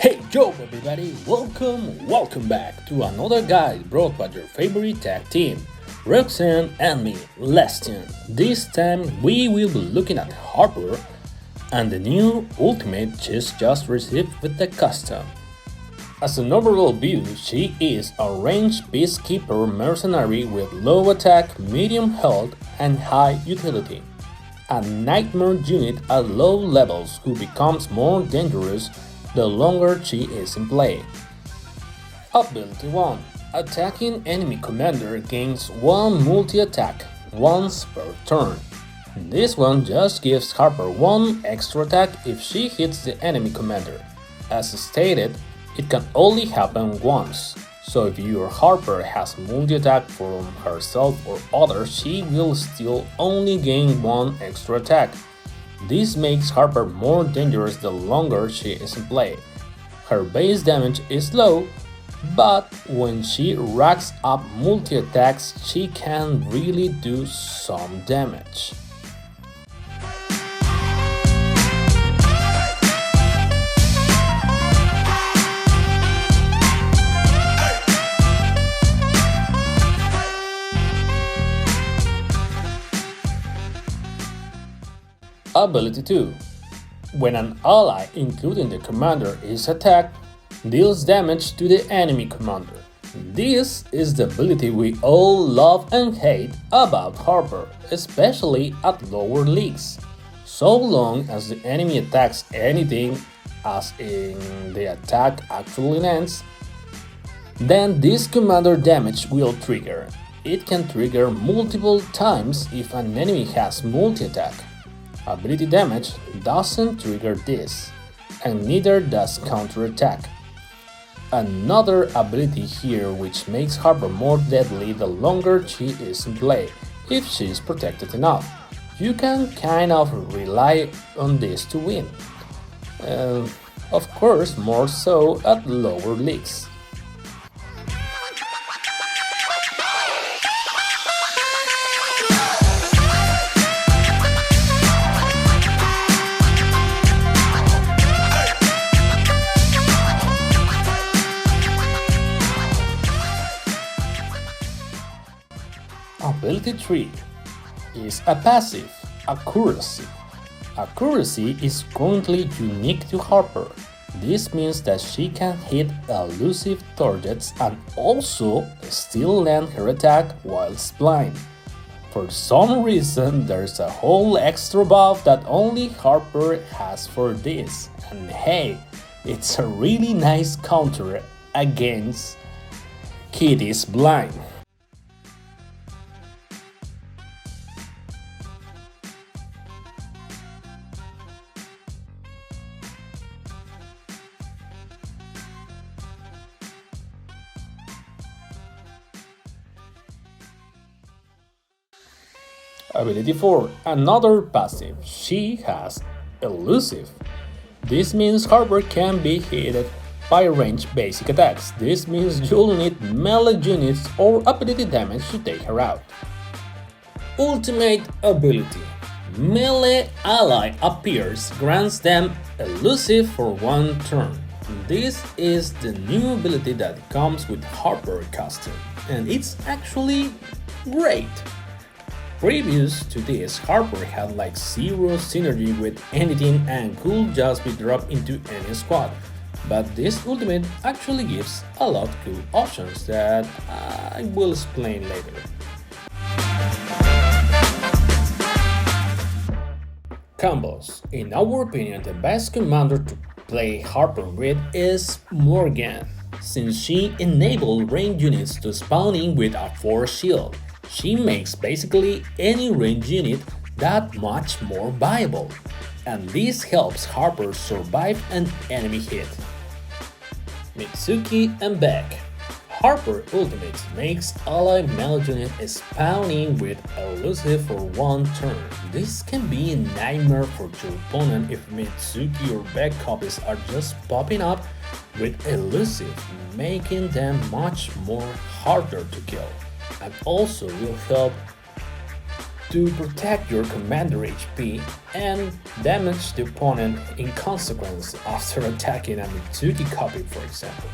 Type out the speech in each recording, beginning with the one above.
Hey yo everybody, welcome back to another guide brought by your favorite tag team, Roxanne and me, Leston. This time we will be looking at Harper and the new ultimate she's just received with the custom. As an overall view, she is a ranged peacekeeper mercenary with low attack, medium health, and high utility. A nightmare unit at low levels who becomes more dangerous the longer she is in play. Ability 1. Attacking enemy commander gains 1 multi-attack once per turn. This one just gives Harper 1 extra attack if she hits the enemy commander. As stated, it can only happen once, so if your Harper has multi-attack from herself or others, she will still only gain 1 extra attack. This makes Harper more dangerous the longer she is in play. Her base damage is low, but when she racks up multi-attacks, she can really do some damage. Ability 2. When an ally, including the commander, is attacked, deals damage to the enemy commander. This is the ability we all love and hate about Harper, especially at lower leagues. So long as the enemy attacks anything, as in the attack actually ends, then this commander damage will trigger. It can trigger multiple times if an enemy has multi-attack. Ability damage doesn't trigger this, and neither does counterattack. Another ability here which makes Harper more deadly the longer she is in play, if she is protected enough. You can kind of rely on this to win. Of course, more so at lower leagues. Ability 3 is a passive, Accuracy. Accuracy is currently unique to Harper. This means that she can hit elusive targets and also still land her attack whilst blind. For some reason, there's a whole extra buff that only Harper has for this, and hey, it's a really nice counter against Kitty's blind. Ability 4. Another passive. She has Elusive. This means Harper can be hit by ranged basic attacks. This means you'll need melee units or ability damage to take her out. Ultimate ability. Melee ally appears, grants them Elusive for 1 turn. This is the new ability that comes with Harper custom, and it's actually great. Previous to this, Harper had like zero synergy with anything and could just be dropped into any squad, but this ultimate actually gives a lot of cool options that I will explain later. Combos. In our opinion, the best commander to play Harper with is Morgan, since she enables range units to spawn in with a force shield. She makes basically any range unit that much more viable, and this helps Harper survive an enemy hit. Mitsuki and Beck. Harper Ultimate makes ally melee unit spawn in with Elusive for 1 turn. This can be a nightmare for your opponent if Mitsuki or Beck copies are just popping up with Elusive, making them much more harder to kill, and also will help to protect your commander HP and damage the opponent in consequence after attacking a Mitsuki copy, for example.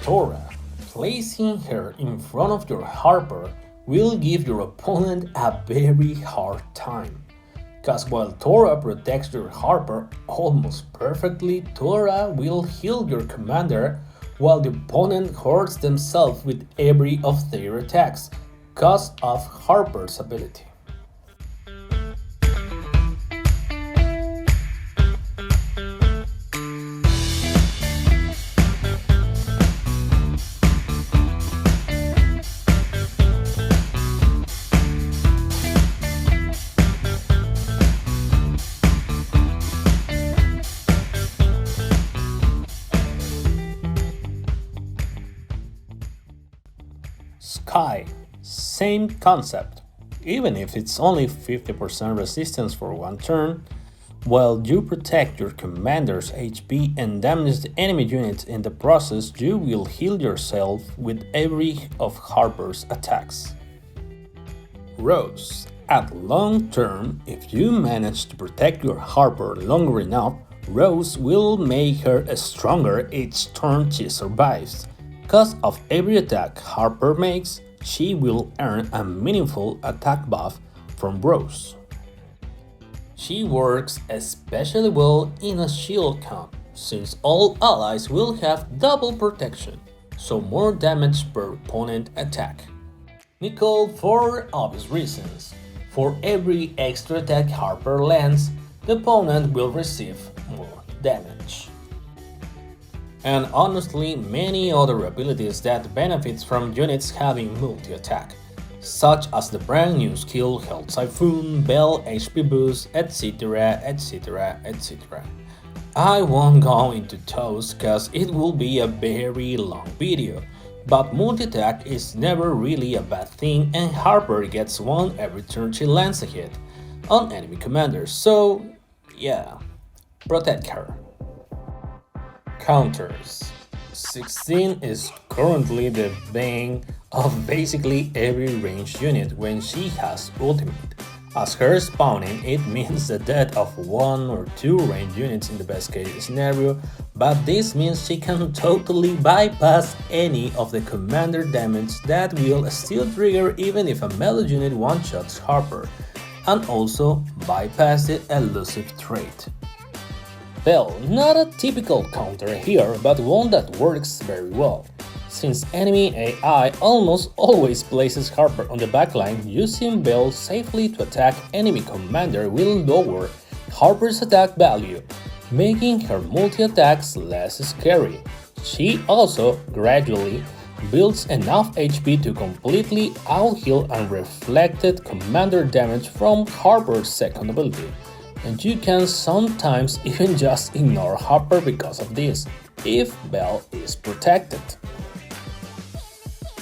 Tora. Placing her in front of your Harper will give your opponent a very hard time. Cause while Tora protects your Harper almost perfectly, Tora will heal your commander while the opponent hurts themselves with every of their attacks, cause of Harper's ability. Sky, same concept. Even if it's only 50% resistance for one turn, while you protect your commander's HP and damage the enemy units in the process, you will heal yourself with every of Harper's attacks. Rose. At long term, if you manage to protect your Harper longer enough, Rose will make her stronger each turn she survives. Because of every attack Harper makes, she will earn a meaningful attack buff from Rose. She works especially well in a shield comp, since all allies will have double protection, so more damage per opponent attack. Nicole for obvious reasons. For every extra attack Harper lands, the opponent will receive more damage. And honestly, many other abilities that benefit from units having multi-attack, such as the brand new skill Health Siphon, Bell HP Boost, etc, etc, etc. I won't go into those cause it will be a very long video, but multi-attack is never really a bad thing and Harper gets one every turn she lands a hit on enemy commanders, so yeah, protect her. Counters. 16 is currently the bane of basically every ranged unit when she has ultimate. As her spawning, it means the death of one or two ranged units in the best case scenario, but this means she can totally bypass any of the commander damage that will still trigger even if a melee unit one-shots Harper, and also bypass the elusive trait. Bell, not a typical counter here, but one that works very well. Since enemy AI almost always places Harper on the backline, using Bell safely to attack enemy commander will lower Harper's attack value, making her multi-attacks less scary. She also gradually builds enough HP to completely out-heal unreflected commander damage from Harper's second ability. And you can sometimes even just ignore Harper because of this, if Bell is protected.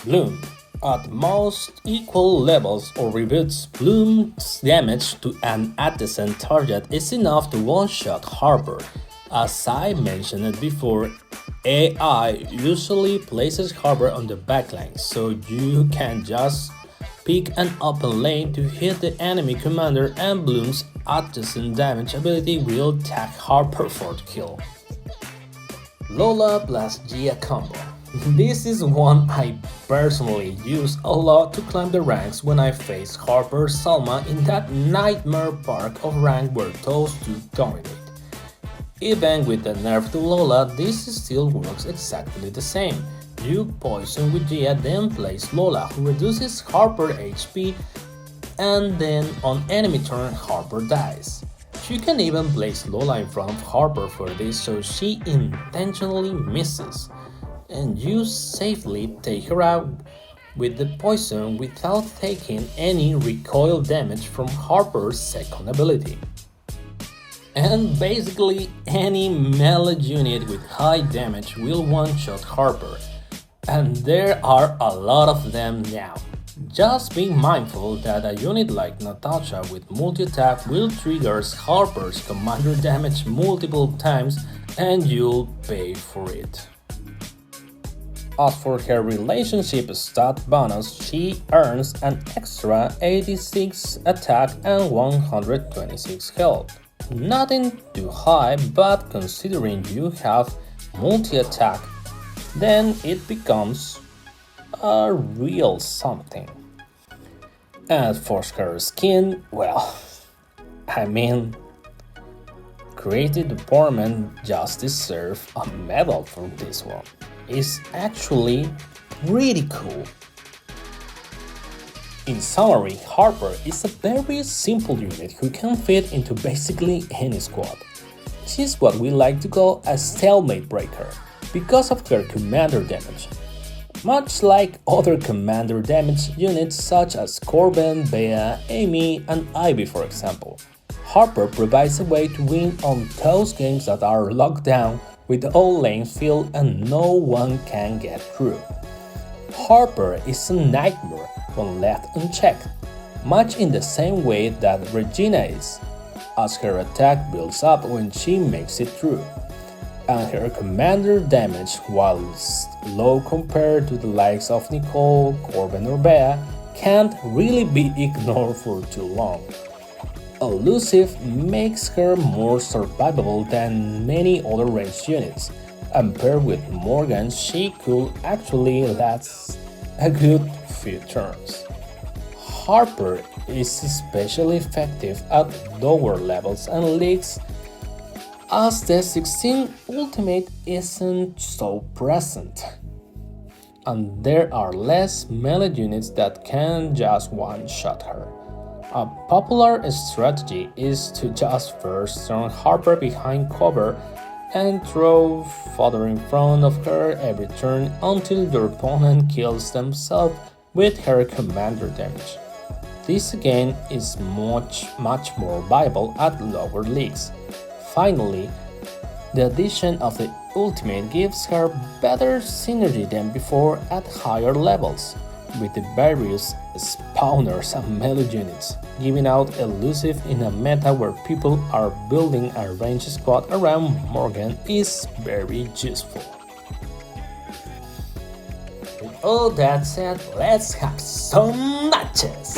Bloom. At most equal levels or reboots, Bloom's damage to an adjacent target is enough to one-shot Harper. As I mentioned before, AI usually places Harper on the backline, so you can just pick an open lane to hit the enemy commander and Bloom's adjacent damage ability will tag Harper for the kill. Lola plus Gia combo. This is one I personally use a lot to climb the ranks when I face Harper Salma in that nightmare park of rank where those two dominate. Even with the nerf to Lola, this still works exactly the same. You poison with Gia, then place Lola, who reduces Harper HP, and then on enemy turn Harper dies. You can even place Lola in front of Harper for this so she intentionally misses, and you safely take her out with the poison without taking any recoil damage from Harper's second ability. And basically any melee unit with high damage will one-shot Harper, and there are a lot of them now. Just be mindful that a unit like Natasha with multi-attack will trigger Harper's commander damage multiple times and you'll pay for it. As for her relationship stat bonus, she earns an extra 86 attack and 126 health. Nothing too high, but considering you have multi-attack, then it becomes a real something. As for her skin, well, I mean, creative department just deserve a medal for this one. It's actually pretty cool. In summary, Harper is a very simple unit who can fit into basically any squad. She's what we like to call a stalemate breaker because of her commander damage. Much like other commander damage units such as Corbin, Bea, Amy, and Ivy for example, Harper provides a way to win on those games that are locked down with all lanes filled and no one can get through. Harper is a nightmare when left unchecked, much in the same way that Regina is, as her attack builds up when she makes it through, and her commander damage, while low compared to the likes of Nicole, Corbin or Bea, can't really be ignored for too long. Elusive makes her more survivable than many other ranged units, and paired with Morgan she could actually last a good few turns. Harper is especially effective at lower levels and leagues as the 16 ultimate isn't so present, and there are less melee units that can just one-shot her. A popular strategy is to just first turn Harper behind cover and throw fodder in front of her every turn until your opponent kills themselves with her commander damage. This again is much more viable at lower leagues. Finally, the addition of the ultimate gives her better synergy than before at higher levels, with the various spawners and melee units, giving out elusive in a meta where people are building a ranged squad around Morgan is very useful. With all that said, let's have some matches!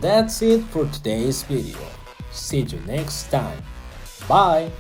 That's it for today's video. See you next time. Bye!